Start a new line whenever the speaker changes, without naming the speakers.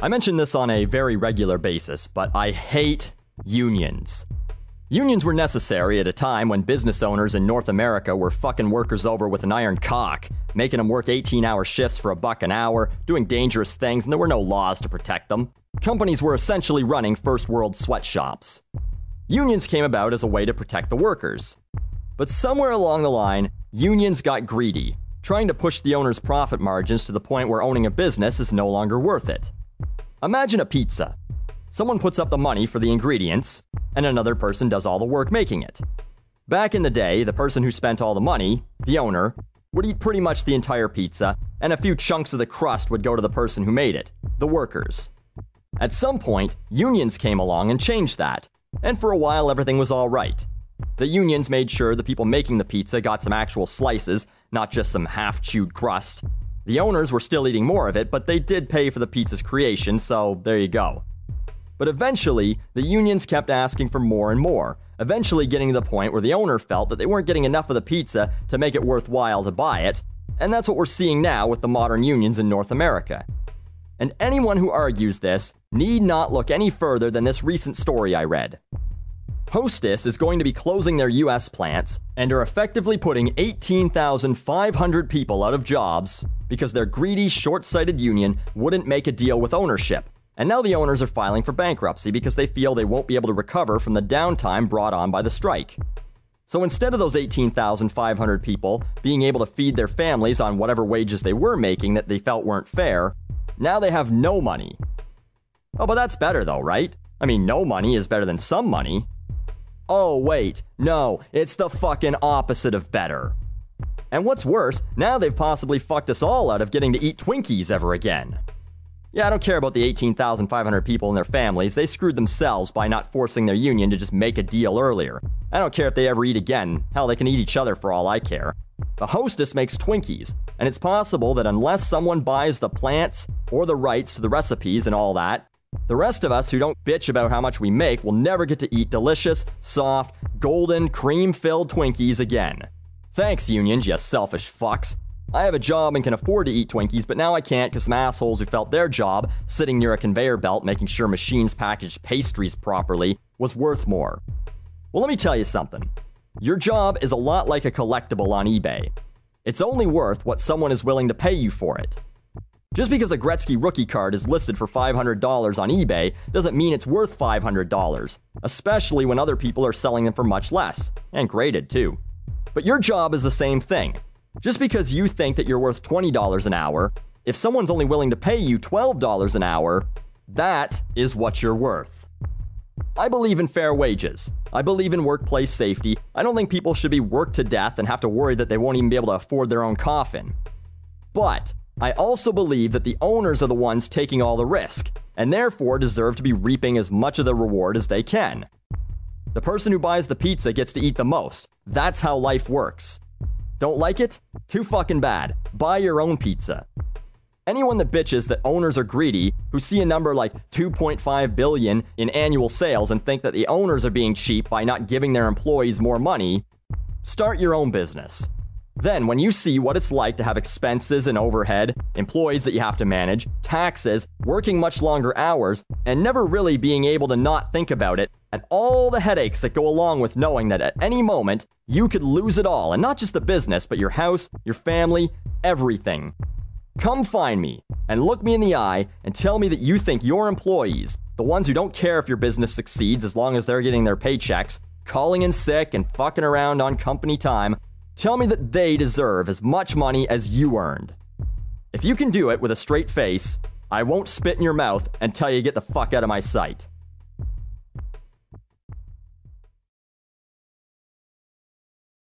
I mention this on a very regular basis, but I hate unions. Unions were necessary at a time when business owners in North America were fucking workers over with an iron cock, making them work 18-hour shifts for $1 an hour, doing dangerous things, and there were no laws to protect them. Companies were essentially running first world sweatshops. Unions came about as a way to protect the workers. But somewhere along the line, unions got greedy, trying to push the owner's profit margins to the point where owning a business is no longer worth it. Imagine a pizza. Someone puts up the money for the ingredients, and another person does all the work making it. Back in the day, the person who spent all the money, the owner, would eat pretty much the entire pizza, and a few chunks of the crust would go to the person who made it, the workers. At some point, unions came along and changed that, and for a while everything was all right. The unions made sure the people making the pizza got some actual slices, not just some half-chewed crust. The owners were still eating more of it, but they did pay for the pizza's creation, so there you go. But eventually, the unions kept asking for more and more, eventually getting to the point where the owner felt that they weren't getting enough of the pizza to make it worthwhile to buy it, and that's what we're seeing now with the modern unions in North America. And anyone who argues this need not look any further than this recent story I read. Hostess is going to be closing their US plants and are effectively putting 18,500 people out of jobs because their greedy, short-sighted union wouldn't make a deal with ownership. And now the owners are filing for bankruptcy because they feel they won't be able to recover from the downtime brought on by the strike. So instead of those 18,500 people being able to feed their families on whatever wages they were making that they felt weren't fair, now they have no money. Oh, but that's better though, right? I mean, no money is better than some money. Oh, wait, no, it's the fucking opposite of better. And what's worse, now they've possibly fucked us all out of getting to eat Twinkies ever again. Yeah, I don't care about the 18,500 people and their families. They screwed themselves by not forcing their union to just make a deal earlier. I don't care if they ever eat again. Hell, they can eat each other for all I care. The Hostess makes Twinkies, and it's possible that unless someone buys the plants or the rights to the recipes and all that, the rest of us who don't bitch about how much we make will never get to eat delicious, soft, golden, cream-filled Twinkies again. Thanks, unions, you selfish fucks. I have a job and can afford to eat Twinkies, but now I can't because some assholes who felt their job, sitting near a conveyor belt making sure machines packaged pastries properly, was worth more. Well, let me tell you something. Your job is a lot like a collectible on eBay. It's only worth what someone is willing to pay you for it. Just because a Gretzky rookie card is listed for $500 on eBay doesn't mean it's worth $500, especially when other people are selling them for much less, and graded too. But your job is the same thing. Just because you think that you're worth $20 an hour, if someone's only willing to pay you $12 an hour, that is what you're worth. I believe in fair wages. I believe in workplace safety. I don't think people should be worked to death and have to worry that they won't even be able to afford their own coffin. But I also believe that the owners are the ones taking all the risk, and therefore deserve to be reaping as much of the reward as they can. The person who buys the pizza gets to eat the most. That's how life works. Don't like it? Too fucking bad. Buy your own pizza. Anyone that bitches that owners are greedy, who see a number like 2.5 billion in annual sales and think that the owners are being cheap by not giving their employees more money, start your own business. Then, when you see what it's like to have expenses and overhead, employees that you have to manage, taxes, working much longer hours, and never really being able to not think about it, and all the headaches that go along with knowing that at any moment, you could lose it all, and not just the business, but your house, your family, everything. Come find me, and look me in the eye, and tell me that you think your employees, the ones who don't care if your business succeeds as long as they're getting their paychecks, calling in sick and fucking around on company time, tell me that they deserve as much money as you earned. If you can do it with a straight face, I won't spit in your mouth and tell you to get the fuck out of my sight.